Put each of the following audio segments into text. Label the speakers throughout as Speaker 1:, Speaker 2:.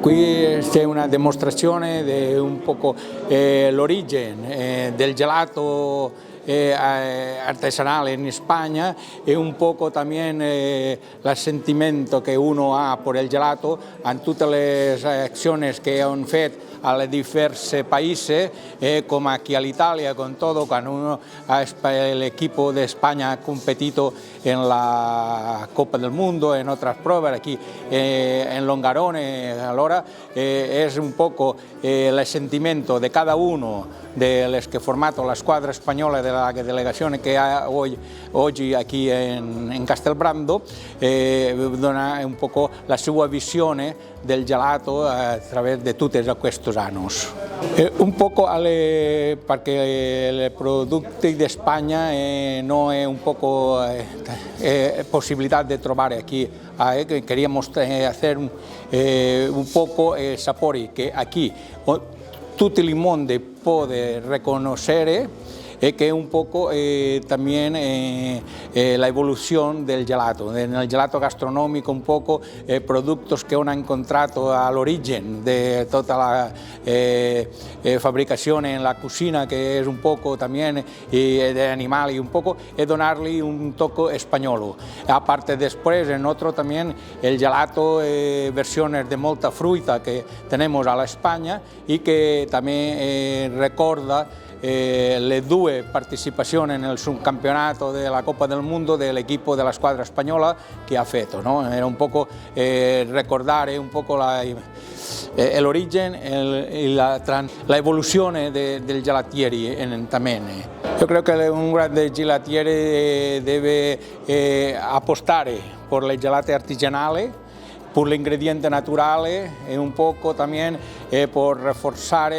Speaker 1: Qui c'è una dimostrazione di un poco l'origine del gelato artesanal en España y un poco también el sentimiento que uno ha por el gelato en todas las acciones que han fet a los diversos países, como aquí a Italia, con todo, cuando el equipo de España ha competido en la Copa del Mundo, en otras pruebas, aquí en Longarone, ahora es un poco el sentimiento de cada uno de los que formato la squadra spagnola della delegazione che ha oggi aquí in Castelbrando, dona un poco la sua visione del gelato attraverso di tutti questi anni. Un poco perché i prodotti di Spagna non è un poco possibilità di trovare qui. Queríamos hacer un poco sapori che aquí tutto il mondo può riconoscere e che è un poco también la evolución del gelato. En el gelato gastronómico un poco productos que han encontrato all'origine de toda la fabricación en la cocina, que es un poco también de animales un poco, y donarle un toque español. Aparte después en otro también el gelato, versiones de molta fruta que tenemos a la España y que también recorda le due partecipazioni nel subcampionato della Coppa del Mondo dell'equipo della squadra spagnola che ha fatto, no? Era un poco ricordare un poco l'origine e la evoluzione del gelatieri también. Io credo che un grande gelatiere deve appostare per le gelate artigianali, por el ingrediente natural y un poco también por reforzar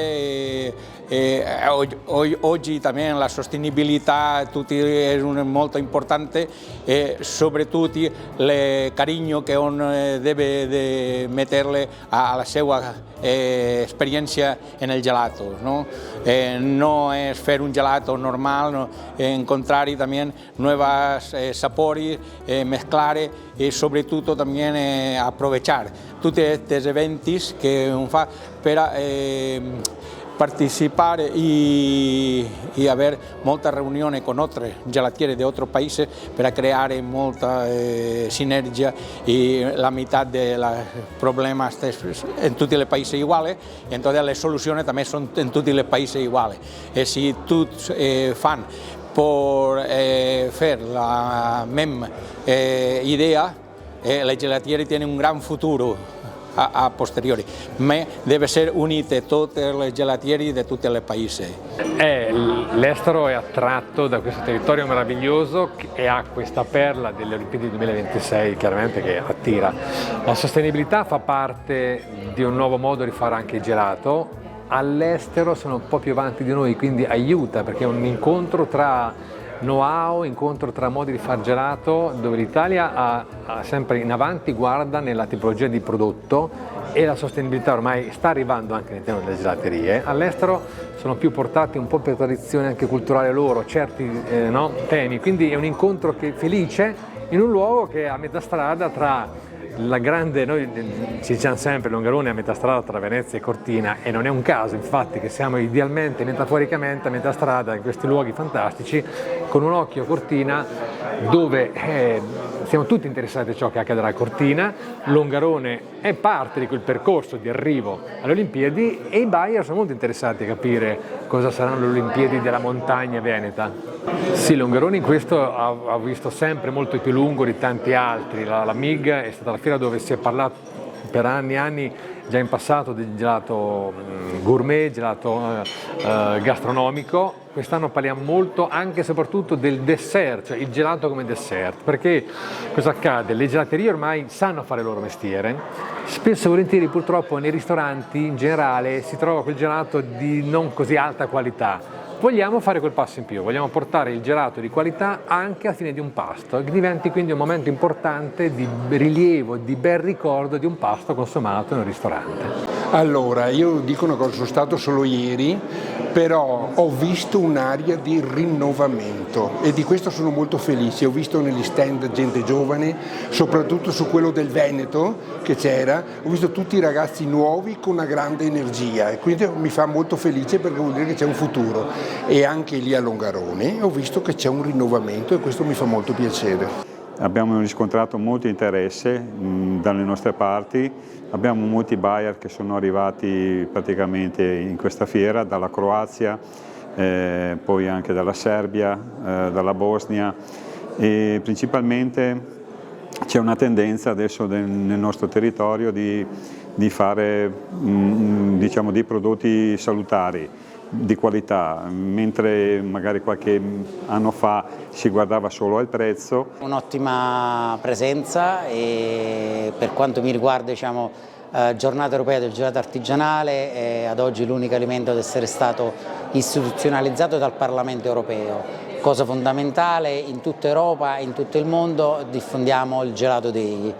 Speaker 1: oggi también la sostenibilità è molto importante e soprattutto il cariño che uno deve de metterle alla sua esperienza nel gelato, ¿no? No es hacer un gelato normal, no, encontrar también nuevos sabores, mezclar y sobre todo también aprovechar tutti questi eventi che uno fa per partecipare e avere molte riunioni con altre gelatiere di altri paesi per creare molta sinergia e la metà dei problemi in tutti i paesi uguali e entonces le soluzioni también sono in tutti i paesi uguali e se tutti fanno per fare la stessa idea, le gelatiere hanno un gran futuro a posteriori, ma deve essere unite tutte le gelatieri di tutti i paesi.
Speaker 2: L'estero è attratto da questo territorio meraviglioso e ha questa perla delle Olimpiadi 2026 chiaramente che attira. La sostenibilità fa parte di un nuovo modo di fare anche il gelato. All'estero sono un po' più avanti di noi, quindi aiuta perché è un incontro tra know-how, incontro tra modi di far gelato, dove l'Italia ha sempre in avanti guarda nella tipologia di prodotto e la sostenibilità ormai sta arrivando anche all'interno delle gelaterie. All'estero sono più portati un po' per tradizione anche culturale loro, certi temi, quindi è un incontro felice in un luogo che è a metà strada tra la grande, noi ci diciamo sempre, Longarone è a metà strada tra Venezia e Cortina e non è un caso infatti che siamo idealmente, metaforicamente a metà strada in questi luoghi fantastici con un occhio a Cortina dove siamo tutti interessati a ciò che accadrà a Cortina. Longarone è parte di quel percorso di arrivo alle Olimpiadi e i Bayer sono molto interessati a capire cosa saranno le Olimpiadi della montagna veneta. Sì, Longarone in questo ha visto sempre molto più lungo di tanti altri. La MIG è stata la fiera dove si è parlato per anni e anni già in passato del gelato gourmet, gelato gastronomico. Quest'anno parliamo molto anche e soprattutto del dessert, cioè il gelato come dessert, perché cosa accade? Le gelaterie ormai sanno fare il loro mestiere, spesso e volentieri purtroppo nei ristoranti in generale si trova quel gelato di non così alta qualità. Vogliamo fare quel passo in più, vogliamo portare il gelato di qualità anche alla fine di un pasto, che diventi quindi un momento importante di rilievo, di bel ricordo di un pasto consumato in un ristorante.
Speaker 3: Allora, io dico una cosa, sono stato solo ieri, però ho visto un'aria di rinnovamento e di questo sono molto felice. Ho visto negli stand gente giovane, soprattutto su quello del Veneto che c'era, ho visto tutti i ragazzi nuovi con una grande energia e quindi mi fa molto felice perché vuol dire che c'è un futuro. E anche lì a Longarone ho visto che c'è un rinnovamento e questo mi fa molto piacere.
Speaker 4: Abbiamo riscontrato molto interesse dalle nostre parti, abbiamo molti buyer che sono arrivati praticamente in questa fiera, dalla Croazia, poi anche dalla Serbia, dalla Bosnia e principalmente c'è una tendenza adesso nel nostro territorio di fare diciamo, dei prodotti salutari, di qualità, mentre magari qualche anno fa si guardava solo al prezzo.
Speaker 5: Un'ottima presenza e per quanto mi riguarda diciamo, Giornata Europea del Gelato Artigianale è ad oggi l'unico alimento ad essere stato istituzionalizzato dal Parlamento Europeo. Cosa fondamentale, in tutta Europa, in tutto il mondo diffondiamo il Gelato Day.